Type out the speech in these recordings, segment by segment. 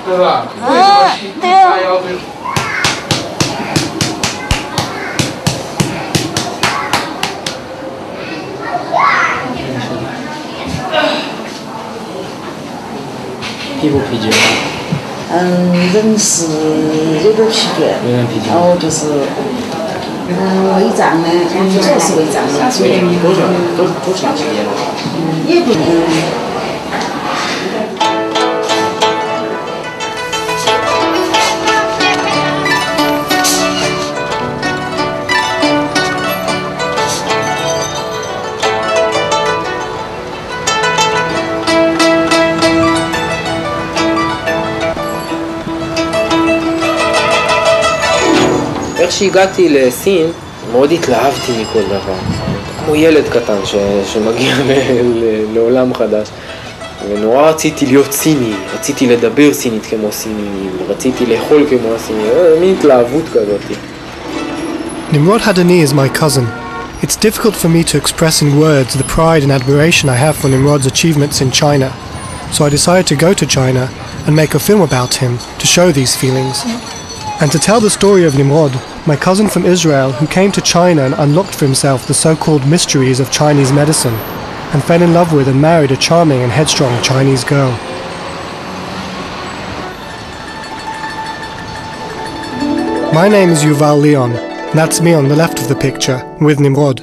对吧？为什么他要被？皮不疲倦？人是有点疲倦，然后就是胃胀呢，主要是胃胀的，所以都长期间了。也不איך שהגעתי לסין, מאוד התלהבתי מכל דבר. כמו ילד קטן שמגיע לעולם חדש. ונורא רציתי להיות סיני, רציתי לדבר סינית כמו סיני, רציתי לאכול כמו הסיני, מין התלהבות כזאת. Nimrod Hadani is my cousin. It's difficult for me to express in words the pride and admiration I have for Nimrod's achievements in China. So I decided to go to China and make a film about him to show these feelings. And to tell the story of Nimrod, my cousin from Israel who came to China and unlocked for himself the so-called mysteries of Chinese medicine and fell in love with and married a charming and headstrong Chinese girl. My name is Yuval Leon, and that's me on the left of the picture, with Nimrod.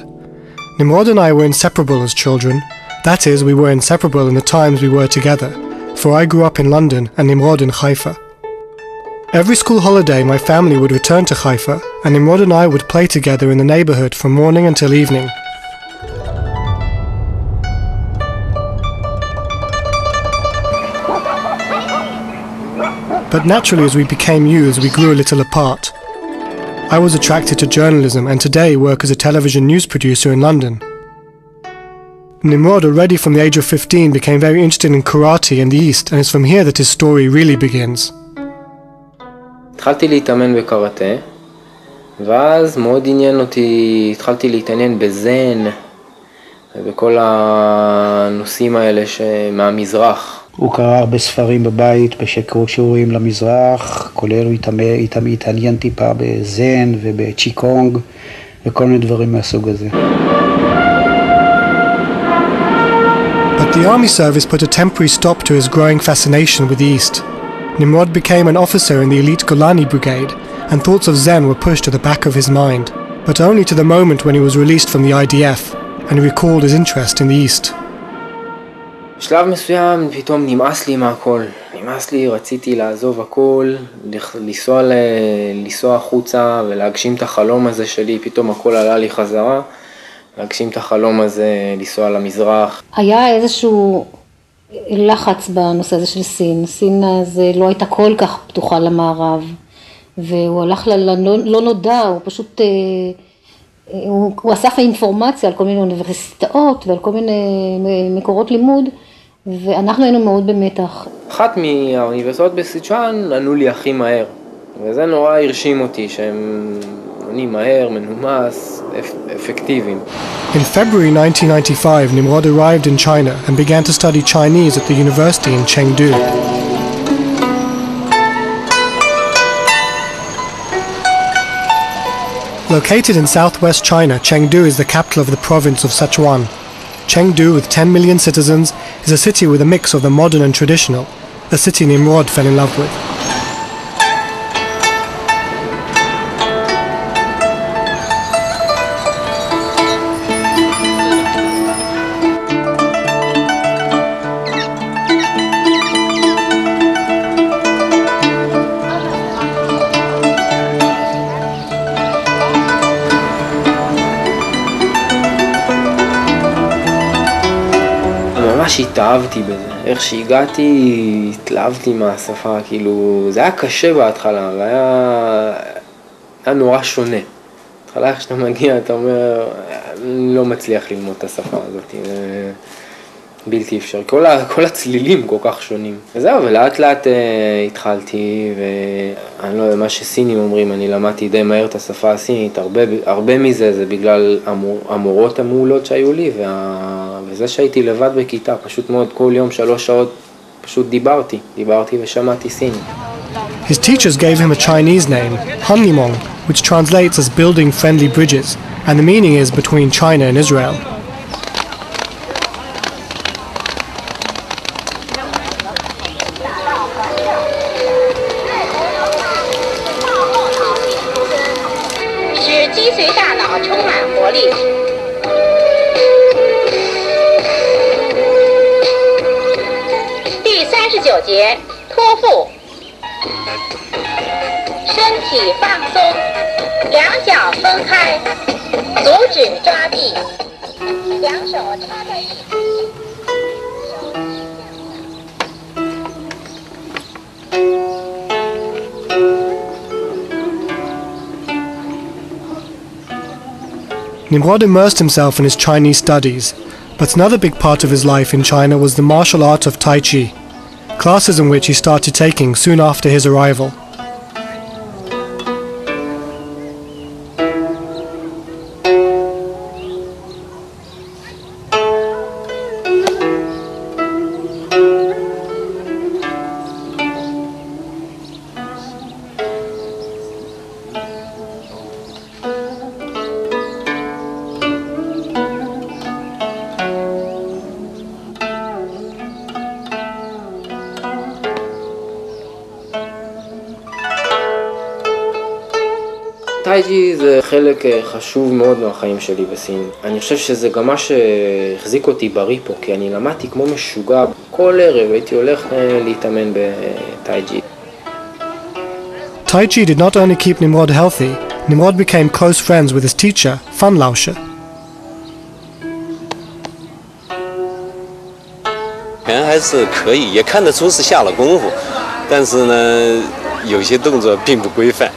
Nimrod and I were inseparable as children. That is, we were inseparable in the times we were together, for I grew up in London and Nimrod in Haifa. Every school holiday my family would return to Haifa, and Nimrod and I would play together in the neighborhood from morning until evening. But naturally, as we became youths, we grew a little apart. I was attracted to journalism and today work as a television news producer in London. Nimrod, already from the age of 15, became very interested in karate in the East, and it's from here that his story really begins. התחלתי להתאמן בקראטה, ואז מאוד עניין אותי, התחלתי להתעניין בזן, ובכל הנושאים האלה מהמזרח. הוא קרא הרבה ספרים בבית שיעורים למזרח, כולל הוא התעניין טיפה בזן ובצ'יקונג וכל מיני דברים מהסוג הזה. But the army service put a temporary stop to his growing fascination with the East. Nimrod became an officer in the elite Golani Brigade, and thoughts of Zen were pushed to the back of his mind, but only to the moment when he was released from the IDF, and he recalled his interest in the East. בשלב מסוים פתאום נמאס לי מהכל, נמאס לי, רציתי לעזוב הכל, לנסוע החוצה ולהגשים את החלום הזה שלי, פתאום הכל עלה לי חזרה, להגשים את החלום הזה, לנסוע למזרח. היה איזשהו לחץ בנושא הזה של סין, סין הזה לא הייתה כל כך פתוחה למערב, והוא הלך ללא נודע, הוא פשוט, הוא אסף אינפורמציה על כל מיני אוניברסיטאות ועל כל מיני מקורות לימוד, ואנחנו היינו מאוד במתח. אחת מהאוניברסיטאות בסיצ'ואן ענו לי הכי מהר, וזה נורא הרשים אותי שהם עונים מהר, מנומס, אפקטיביים. In February 1995, Nimrod arrived in China and began to study Chinese at the university in Chengdu. Located in southwest China, Chengdu is the capital of the province of Sichuan. Chengdu, with 10 million citizens, is a city with a mix of the modern and traditional, a city Nimrod fell in love with. ממש התאהבתי בזה, איך שהגעתי התלהבתי מהשפה, כאילו זה היה קשה בהתחלה, היה נורא שונה. בהתחלה איך שאתה מגיע אתה אומר, לא מצליח ללמוד את השפה הזאת, זה בלתי אפשר, כל הצלילים כל כך שונים. וזהו, ולאט לאט התחלתי, ואני לא יודע, מה שסינים אומרים, אני למדתי די מהר את השפה הסינית, הרבה מזה זה בגלל המורות המעולות שהיו לי, וזה שהייתי לבד בכיתה, פשוט מאוד כל יום 3 שעות פשוט דיברתי ושמעתי סינית. His teachers gave him a Chinese name, Hanlimong, which translates as building friendly bridges, and the meaning is between China and Israel. Nimrod immersed himself in his Chinese studies, but another big part of his life in China was the martial art of Tai Chi, classes in which he started taking soon after his arrival. טאי-ג'י זה חלק חשוב מאוד מהחיים שלי בסין. אני חושב שזה גם מה שהחזיק אותי בריא פה, כי אני למדתי כמו משוגע. כל ערב הייתי הולך להתאמן בטאי-ג'י. Tai Chi did not only keep Nimrod healthy, Nimrod became close friends with his teacher, Fan Lauscher. 人还是可以，也看得出是下了功夫，但是呢，有些动作并不规范。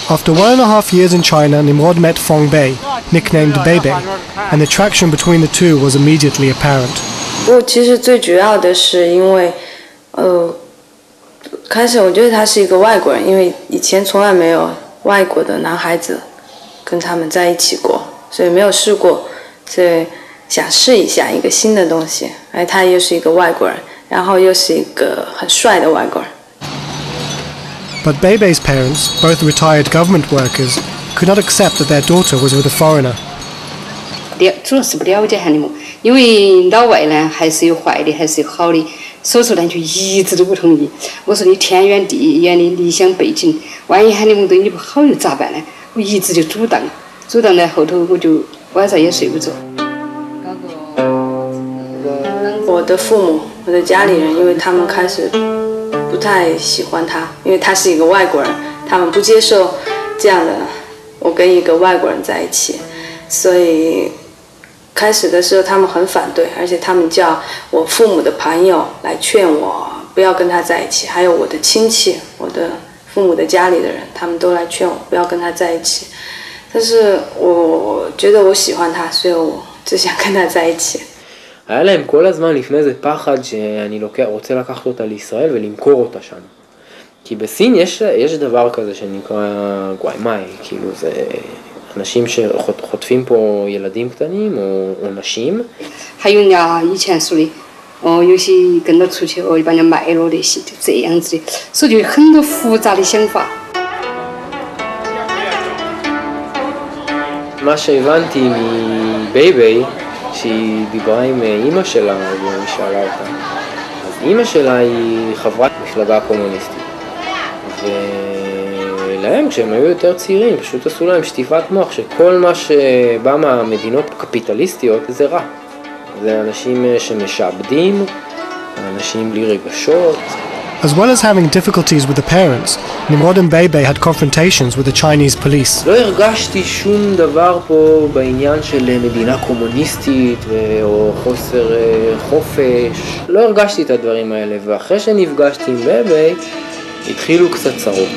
After 1.5 years in China, Nimrod met Feng Bei, nicknamed Beibei, and the attraction between the two was immediately apparent. 其实最主要的是因为，开始我觉得他是一个外国人，因为以前从来没有外国的男孩子跟他们在一起过，所以没有试过，所以想试一下一个新的东西。而他又是一个外国人，然后又是一个很帅的外国人。 But Beibei's parents, both retired government workers, could not accept that their daughter was with a foreigner. 主要是不了解汉尼姆，因为老外呢还是有坏的，还是有好的，所以说呢就一直都不同意。我说你天远地远的离乡背井，万一汉尼姆对你不好又咋办呢？我一直就阻挡呢，后头我就晚上也睡不着。我的父母，我的家里人，因为他们开始 不太喜欢他，因为他是一个外国人，他们不接受这样的我跟一个外国人在一起，所以开始的时候他们很反对，而且他们叫我父母的朋友来劝我不要跟他在一起，还有我的亲戚，我的父母的家里的人，他们都来劝我不要跟他在一起。但是我觉得我喜欢他，所以我只想跟他在一起。 היה להם כל הזמן לפני זה פחד שאני רוצה לקחת אותה לישראל ולמכור אותה שם. כי בסין יש דבר כזה שנקרא גואימאי, כאילו זה אנשים שחוטפים פה ילדים קטנים או נשים. 还有人家以前说的，有些跟着出去把人家卖了那些，就这样子的，所以就有很多复杂的想法。 מה שהבנתי מבייבי, שהיא דיברה עם אמא שלה והיא שאלה אותה. אז אמא שלה היא חברת מפלגה קומוניסטית. ולהם כשהם היו יותר צעירים פשוט עשו להם שטיפת מוח שכל מה שבא מהמדינות קפיטליסטיות זה רע. זה אנשים שמשעבדים, אנשים בלי רגשות. As well as having difficulties with the parents, Nimrod and Beibei had confrontations with the Chinese police. לא הרגשתי שום דבר פה בעניין של מדינה קומוניסטית או חוסר חופש. לא הרגשתי את הדברים האלה, ואחרי שנפגשתי עם בייבי התחילו קצת צרות.